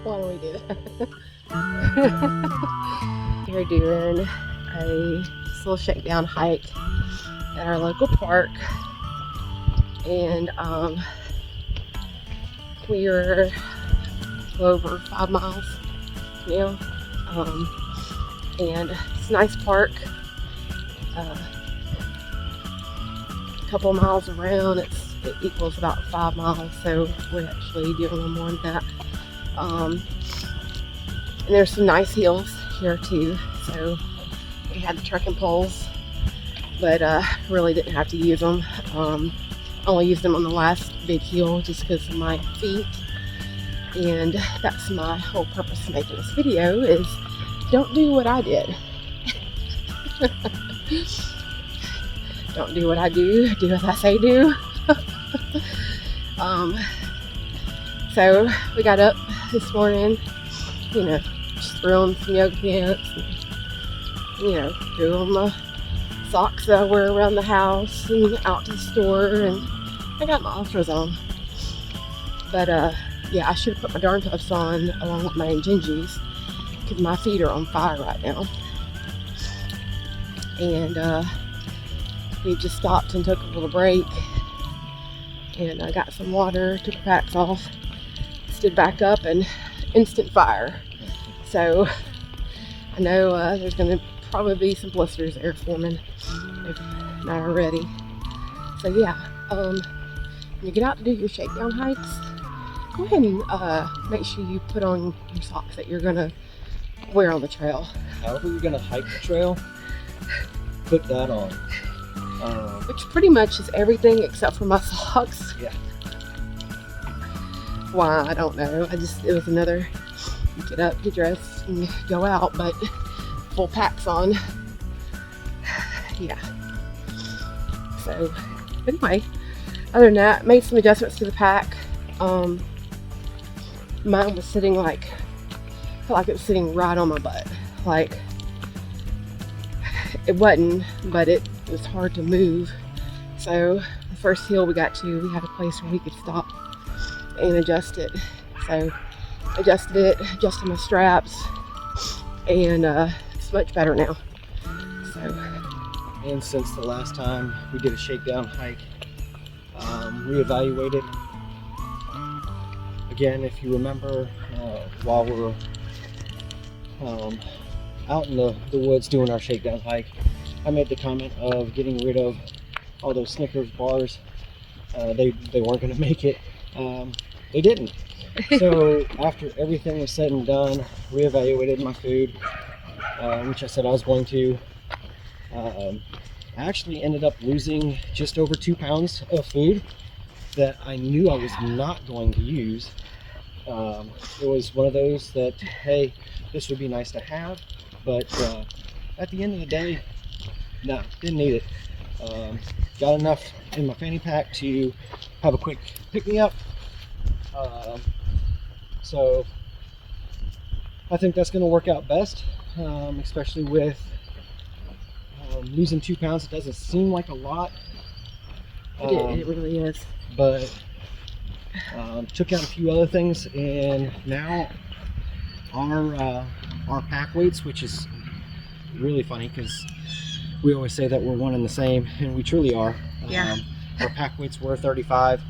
Why don't we do that? We're doing a little shakedown hike at our local park, and we are over 5 miles now, and it's a nice park. A couple miles around, it equals about 5 miles, so we're actually doing a little more than that. And there's some nice hills here too, so we had the trekking poles, but really didn't have to use them. Only used them on the last big hill just because of my feet, and that's my whole purpose of making this video, is don't do what I did. Don't do what I do what I say do. So we got up this morning, just threw on some yoga pants, and, threw on my socks that I wear around the house and out to the store, and I got my ultras on. But yeah, I should have put my darn cuffs on along with my Injinjis, because my feet are on fire right now. And we just stopped and took a little break, and I got some water, took the packs off, stood back up, and instant fire. So I know there's going to probably be some blisters there forming if not already. So yeah, when you get out to do your shakedown hikes, go ahead and make sure you put on your socks that you're going to wear on the trail. However you're going to hike the trail, put that on. Which pretty much is everything except for my socks. Yeah. Why, I don't know. It was another get up, get dressed, and go out, but full packs on. Yeah. So, anyway, other than that, made some adjustments to the pack. Mine was sitting I felt like it was sitting right on my butt. Like, it wasn't, but it was hard to move. So the first hill we got to, we had a place where we could stop and adjust it. So adjusted it, adjusted my straps, and it's much better now. So, and since the last time we did a shakedown hike, reevaluated. Again, if you remember, while we were out in the woods doing our shakedown hike, I made the comment of getting rid of all those Snickers bars. They weren't going to make it. They didn't. So after everything was said and done, reevaluated my food, which I said I was going to. I actually ended up losing just over 2 pounds of food that I knew I was not going to use. It was one of those that, hey, this would be nice to have, but at the end of the day, no, didn't need it. Got enough in my fanny pack to have a quick pick-me-up. So I think that's going to work out best, especially with losing 2 pounds. It doesn't seem like a lot. it really is. But took out a few other things, and now our pack weights, which is really funny because we always say that we're one and the same, and we truly are. Yeah. Our pack weights were 35.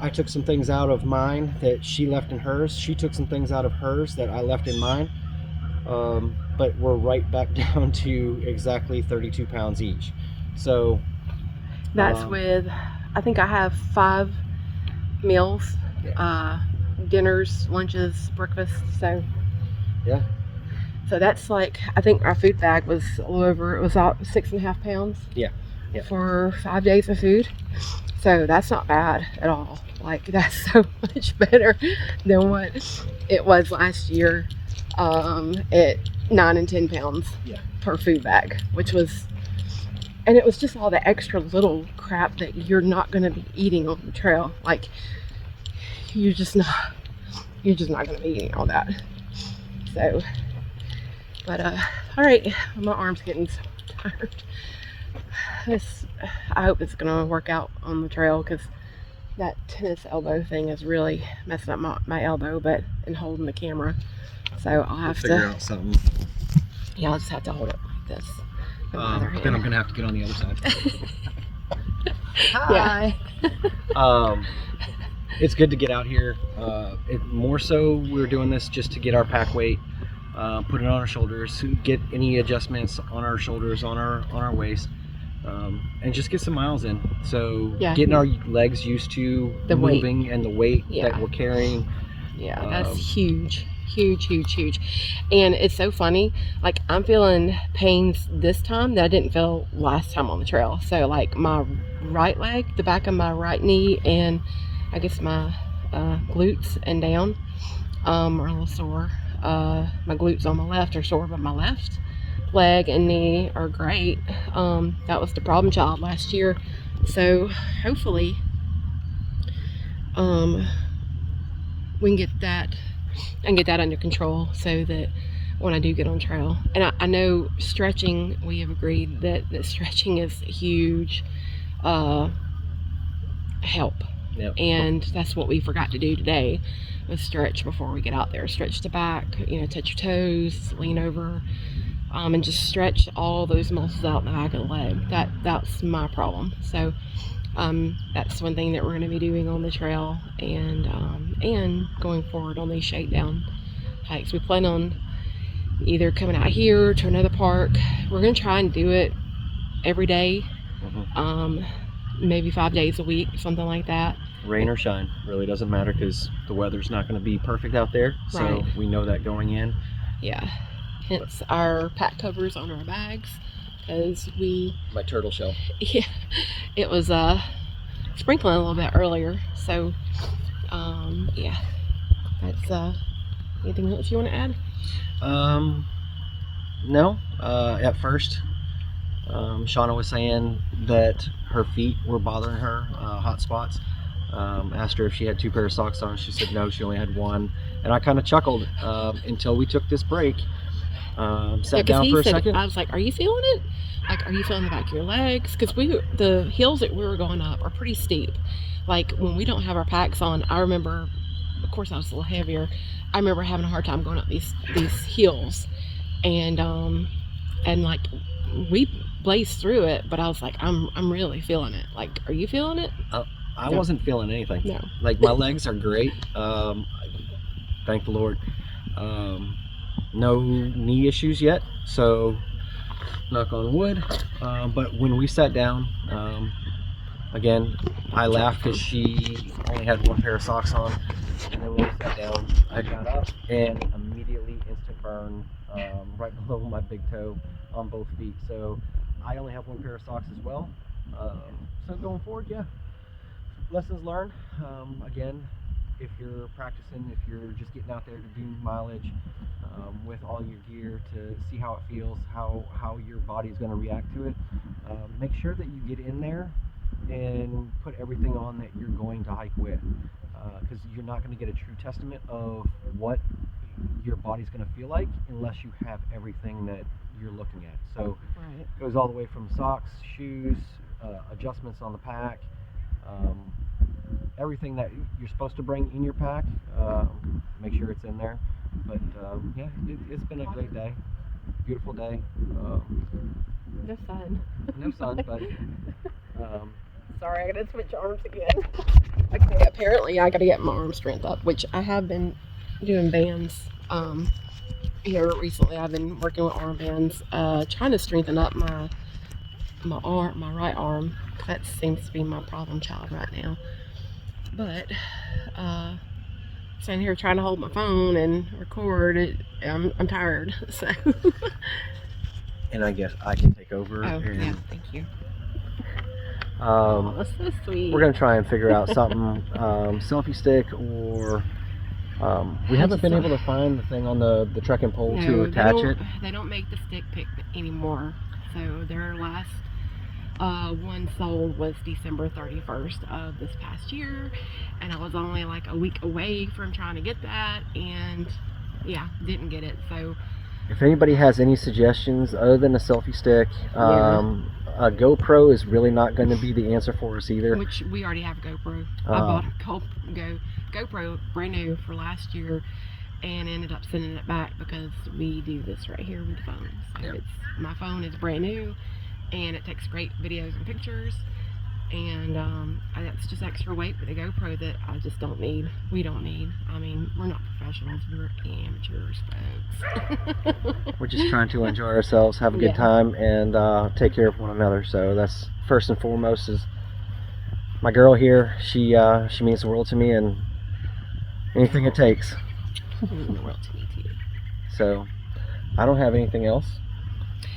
I took some things out of mine that she left in hers. She took some things out of hers that I left in mine. But we're right back down to exactly 32 pounds each. So that's with, I think I have 5 meals, dinners, lunches, breakfast. So yeah. So that's I think our food bag was all over, it was about 6.5 pounds. Yeah. For 5 days of food. So that's not bad at all. That's so much better than what it was last year at 9 and 10 pounds per food bag, which was, and it was just all the extra little crap that you're not going to be eating on the trail. You're just not going to be eating all that. So, but all right, my arm's getting so tired. I hope it's gonna work out on the trail, because that tennis elbow thing is really messing up my elbow, but and holding the camera. So I'll have figure out something. Yeah, I'll just have to hold it like this. Then I'm gonna have to get on the other side. Hi. It's good to get out here. More so, we're doing this just to get our pack weight, put it on our shoulders, get any adjustments on our shoulders, on our waist, and just get some miles in. So getting our legs used to the moving weight. And the weight that we're carrying. Yeah, that's huge. Huge. And it's so funny, like I'm feeling pains this time that I didn't feel last time on the trail. So like my right leg, the back of my right knee, and I guess my glutes and down are a little sore. My glutes on my left are sore, but my left leg and knee are great. That was the problem child last year. So hopefully we can get that under control so that when I do get on trail, and I know stretching, we have agreed that stretching is a huge help. Yep. And that's what we forgot to do today, was stretch before we get out there. Stretch the back, touch your toes, lean over, and just stretch all those muscles out in the back of the leg. That's my problem. So that's one thing that we're going to be doing on the trail, and going forward on these shakedown hikes. We plan on either coming out here to another park. We're going to try and do it every day, maybe 5 days a week, something like that. Rain or shine, really doesn't matter, because the weather's not going to be perfect out there. So we know that going in. Yeah. Hence our pack covers on our bags, because my turtle shell. Yeah, it was sprinkling a little bit earlier. So yeah, that's anything else you want to add? No. At first, Shauna was saying that her feet were bothering her, hot spots. Asked her if she had 2 pairs of socks on. She said no, she only had 1. And I kind of chuckled until we took this break. Sat down for a second. I was like, are you feeling it? Like, are you feeling the back of your legs? Because the hills that we were going up are pretty steep. Like, when we don't have our packs on, I remember, of course I was a little heavier, I remember having a hard time going up these hills. And like, we blazed through it, but I was like, I'm really feeling it. Like, are you feeling it? I wasn't feeling anything. No. Like, my legs are great. Thank the Lord. No knee issues yet, so knock on wood. But when we sat down, again, I laughed because she only had 1 pair of socks on, and then when we sat down, I got up and immediately instant burn right below my big toe on both feet. So I only have 1 pair of socks as well. So going forward, yeah, lessons learned. Again, if you're practicing, if you're just getting out there to do mileage with all your gear to see how it feels, how your body's going to react to it, make sure that you get in there and put everything on that you're going to hike with, because you're not going to get a true testament of what your body's going to feel like unless you have everything that you're looking at. So it goes all the way from socks, shoes, adjustments on the pack, everything that you're supposed to bring in your pack, make sure it's in there. But yeah, it's been a great day, beautiful day. No sun. No sun, but sorry, I gotta switch arms again. Okay, apparently I gotta get my arm strength up, which I have been doing bands here recently. I've been working with arm bands, trying to strengthen up my right arm. That seems to be my problem child right now. But sitting here trying to hold my phone and record, I'm tired. So. And I guess I can take over. Oh, yeah, thank you. That's so sweet. We're gonna try and figure out something, selfie stick, or we haven't been able to find the thing on the trekking pole to attach it. They don't make the stick pick anymore. So their last one sold was December 31st of this past year, and I was only like a week away from trying to get that, and yeah, didn't get it. So if anybody has any suggestions other than a selfie stick, a GoPro is really not going to be the answer for us either. Which we already have a GoPro. I bought a GoPro brand new for last year and ended up sending it back because we do this right here with the phone. So Yep. My phone is brand new and it takes great videos and pictures. And that's just extra weight with a GoPro that I just don't need. We don't need. I mean, we're not professionals. We're amateurs, folks. We're just trying to enjoy ourselves, have a good time, and take care of one another. So that's first and foremost. Is my girl here. She means the world to me, and anything it takes. The world to me too. So I don't have anything else.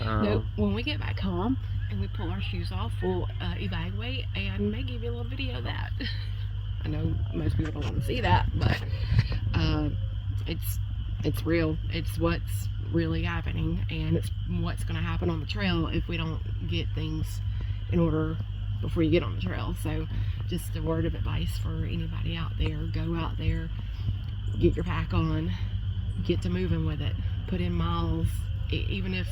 No, when we get back home and we pull our shoes off, we'll evaluate and may give you a little video of that. I know most people don't want to see that, but it's real. It's what's really happening, and it's what's going to happen on the trail if we don't get things in order before you get on the trail. So just a word of advice for anybody out there: go out there, get your pack on, get to moving with it, put in miles. Even if,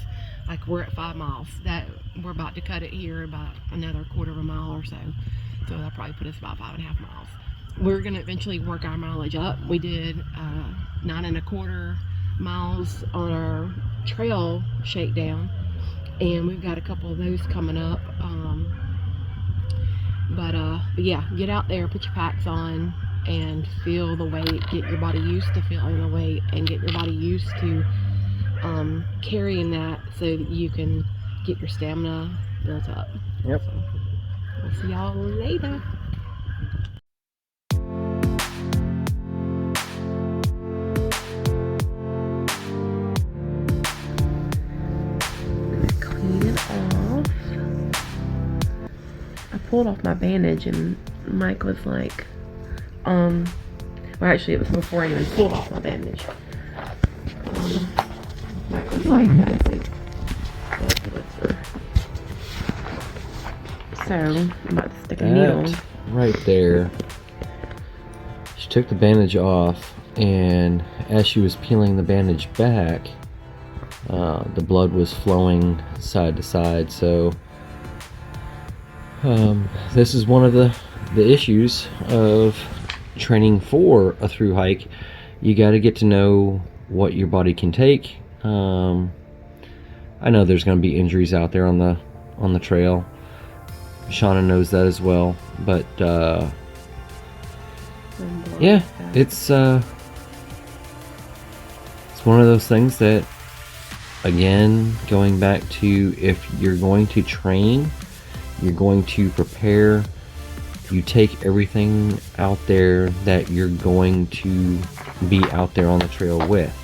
like, we're at 5 miles, that we're about to cut it here about another quarter of a mile or so, so that'll probably put us about 5.5 miles. We're going to eventually work our mileage up. We did 9.25 miles on our trail shakedown, and we've got a couple of those coming up. But yeah, get out there, put your packs on, and feel the weight. Get your body used to feeling the weight, and get your body used to carrying that so that you can get your stamina built up. Yep. So, we'll see y'all later. Clean it off. I pulled off my bandage and Mike was like, well, actually it was before I even pulled off my bandage. Mike was like, so I'm about to stick a needle. Right there. She took the bandage off, and as she was peeling the bandage back, the blood was flowing side to side. So this is one of the issues of training for a through hike. You got to get to know what your body can take. I know there's going to be injuries out there on the trail. Shauna knows that as well, but yeah, it's one of those things that, again, going back to, if you're going to train, you're going to prepare, you take everything out there that you're going to be out there on the trail with.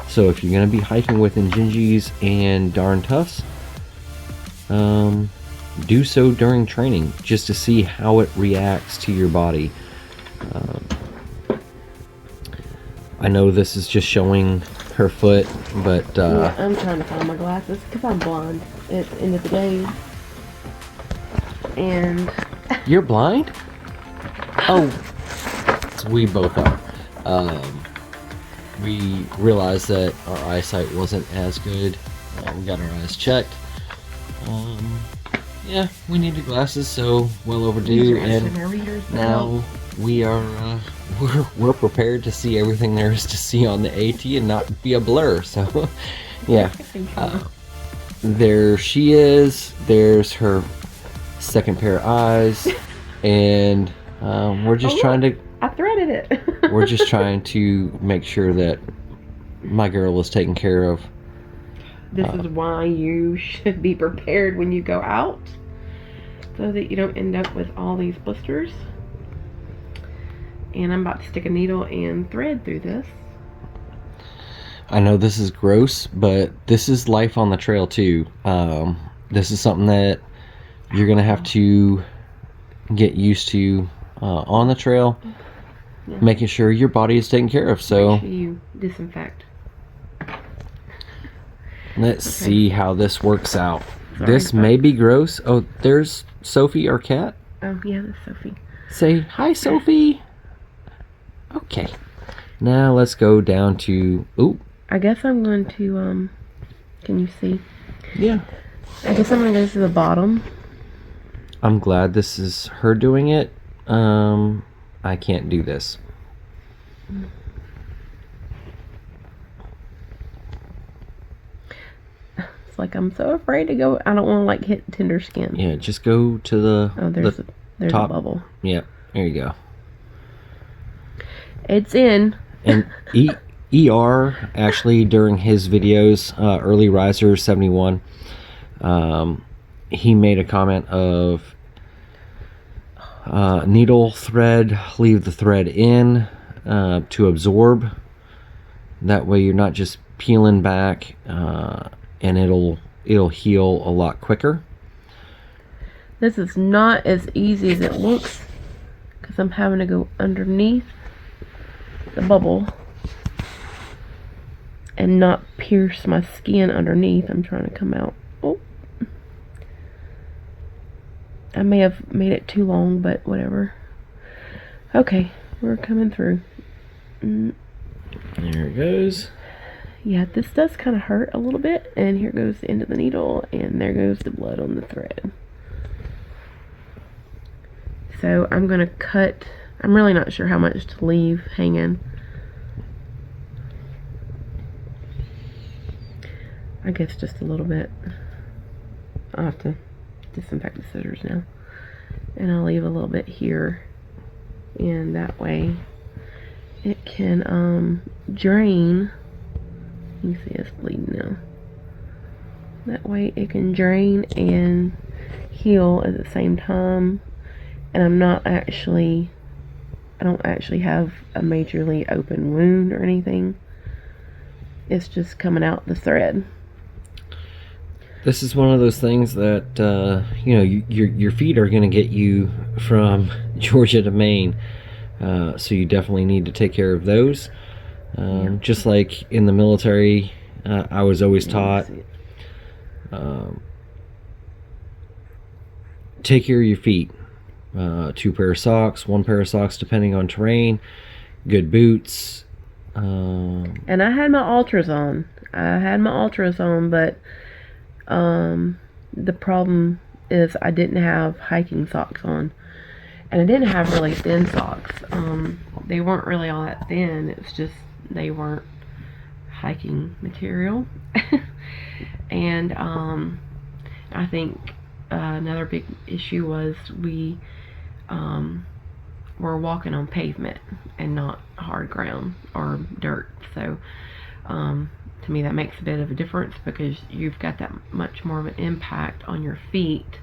So if you're going to be hiking with Injinjis and Darn Toughs, do so during training, just to see how it reacts to your body. I know this is just showing her foot, but yeah, I'm trying to find my glasses because I'm blind at the end of the day. And you're blind? Oh, we both are. We realized that our eyesight wasn't as good. We got our eyes checked. Yeah, we needed glasses, so well overdue, and now we are we're prepared to see everything there is to see on the AT and not be a blur. So yeah, there she is. There's her second pair of eyes, and we're just trying to. I threaded it. We're just trying to make sure that my girl is taken care of. This is why you should be prepared when you go out, so that you don't end up with all these blisters. And I'm about to stick a needle and thread through this. I know this is gross, but this is life on the trail too. This is something that you're gonna have to get used to on the trail. Yeah. Making sure your body is taken care of. So make sure you disinfect. Let's see how this works out. This may be gross. Oh, there's Sophie, our cat. Oh yeah, that's Sophie. Say hi, Sophie. Okay. Now let's go down to. Ooh. I guess I'm going to. Can you see? Yeah. I guess I'm going to go to the bottom I'm glad this is her doing it. I can't do this. It's like I'm so afraid to go. I don't want to like hit tender skin. Yeah, just go to the there's top. a bubble. Yeah, there you go. It's in. And ER actually during his videos, early riser 71, he made a comment of needle thread, leave the thread in to absorb. That way you're not just peeling back, and it'll heal a lot quicker. This is not as easy as it looks because I'm having to go underneath the bubble and not pierce my skin underneath. I'm trying to come out. Oh, I may have made it too long, but whatever. Okay, we're coming through. There it goes. Yeah, this does kind of hurt a little bit, and here goes the end of the needle, and there goes the blood on the thread. So I'm gonna cut. I'm really not sure how much to leave hanging. I guess just a little bit. I'll have to disinfect the scissors now. And I'll leave a little bit here. And that way it can drain. You can see it's bleeding now. That way it can drain and heal at the same time. And I don't actually have a majorly open wound or anything. It's just coming out the thread. This is one of those things that your feet are going to get you from Georgia to Maine, so you definitely need to take care of those. Just like in the military, I was always taught, take care of your feet. 2 pair of socks, 1 pair of socks depending on terrain, good boots. And I had my Ultras on. But the problem is I didn't have hiking socks on. And I didn't have really thin socks. They weren't really all that thin. It's just they weren't hiking material. And I think another big issue was we were walking on pavement and not hard ground or dirt. So to me that makes a bit of a difference because you've got that much more of an impact on your feet.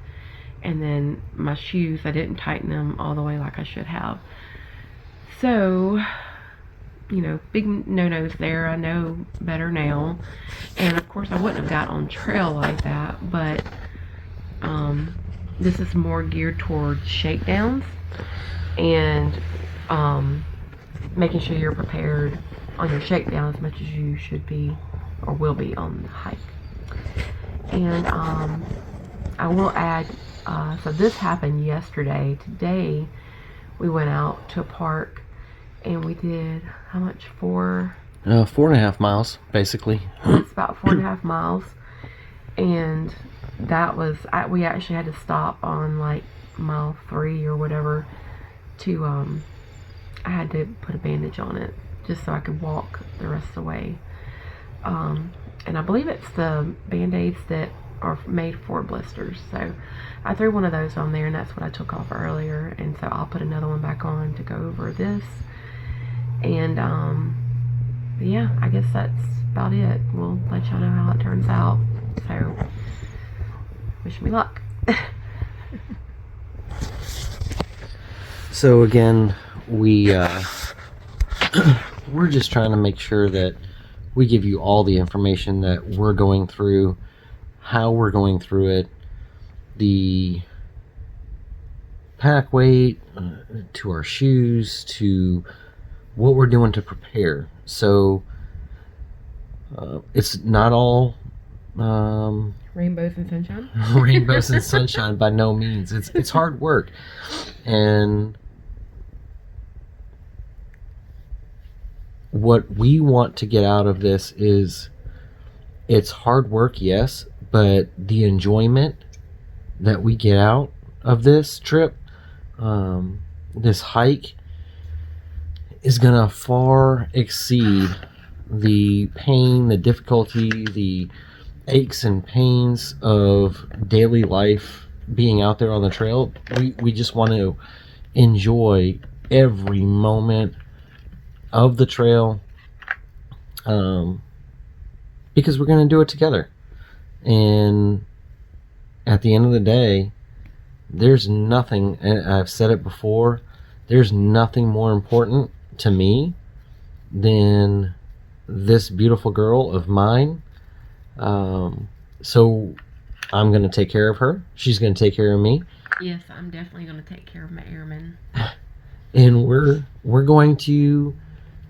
And then my shoes, I didn't tighten them all the way like I should have. So, big no-nos there. I know better now. And of course I wouldn't have got on trail like that, but this is more geared towards shakedowns and making sure you're prepared on your shakedown as much as you should be or will be on the hike. And I will add, so this happened yesterday. Today we went out to a park and we did, how much, 4.5 miles basically. It's about 4.5 miles. And that was, we actually had to stop on like mile 3 or whatever to I had to put a bandage on it just so I could walk the rest of the way. And I believe it's the band-aids that are made for blisters. So I threw one of those on there, and that's what I took off earlier. And so I'll put another one back on to go over this. And yeah, I guess that's about it. We'll let y'all know how it turns out. So wish me luck. So again, we're just trying to make sure that we give you all the information that we're going through, how we're going through it, the pack weight, to our shoes, to what we're doing to prepare. So it's not all Rainbows and sunshine. Rainbows and sunshine by no means. It's hard work. And what we want to get out of this is it's hard work, yes, but the enjoyment that we get out of this trip, this hike, is gonna far exceed the pain, the difficulty, the aches and pains of daily life being out there on the trail. We just want to enjoy every moment of the trail, because we're going to do it together. And at the end of the day, there's nothing, and I've said it before, there's nothing more important to me than this beautiful girl of mine. So I'm going to take care of her. She's going to take care of me. Yes, I'm definitely going to take care of my airman. And we're going to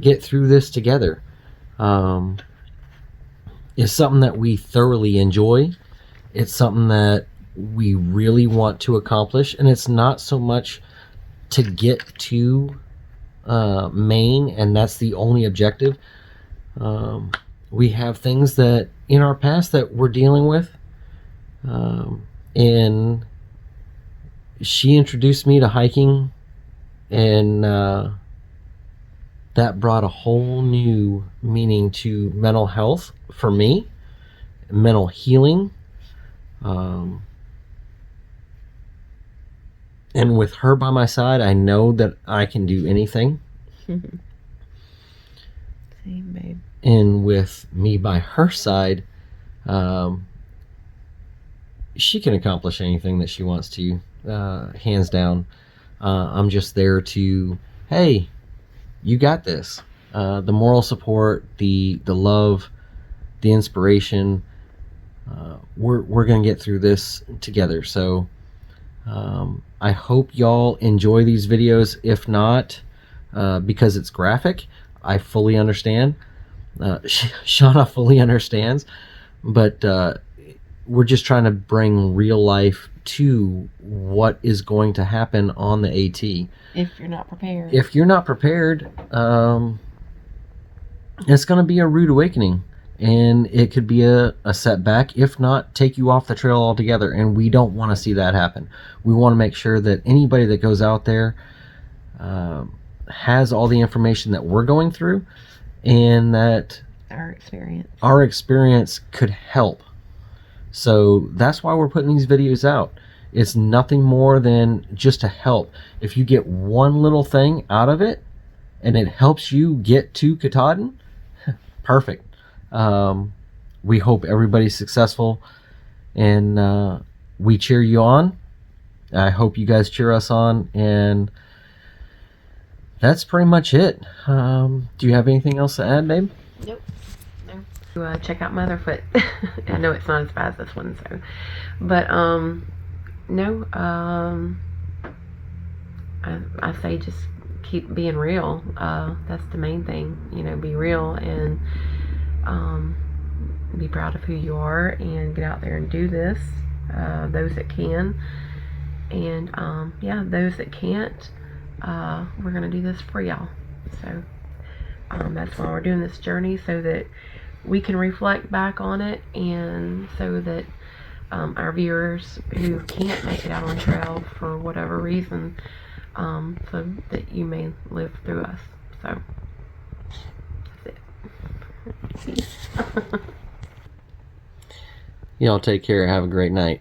get through this together. It's something that we thoroughly enjoy. It's something that we really want to accomplish, and it's not so much to get to Maine, and that's the only objective. We have things that in our past that we're dealing with, and she introduced me to hiking, and that brought a whole new meaning to mental health for me, mental healing. And with her by my side, I know that I can do anything. Same, babe. And with me by her side, she can accomplish anything that she wants to, hands down. I'm just there to, hey, you got this. The moral support, the love, the inspiration. We're gonna get through this together. So I hope y'all enjoy these videos. If not, because it's graphic, I fully understand. Shauna fully understands, but we're just trying to bring real life to what is going to happen on the AT. If you're not prepared. If you're not prepared, it's going to be a rude awakening, and it could be a setback, if not take you off the trail altogether, and we don't want to see that happen. We want to make sure that anybody that goes out there has all the information that we're going through, and that our experience could help. So that's why we're putting these videos out. It's nothing more than just to help. If you get one little thing out of it and it helps you get to Katahdin, perfect. We hope everybody's successful, and we cheer you on. I hope you guys cheer us on, and that's pretty much it. Do you have anything else to add, babe? Nope. No. Check out my other foot. I know it's not as bad as this one, so. But, no. I say just keep being real. That's the main thing. You know, be real and be proud of who you are, and get out there and do this. Those that can. And, yeah, those that can't, we're going to do this for y'all. So, that's why we're doing this journey, so that we can reflect back on it, and so that our viewers who can't make it out on trail for whatever reason, so that you may live through us. So that's it. Peace. Y'all take care. Have a great night.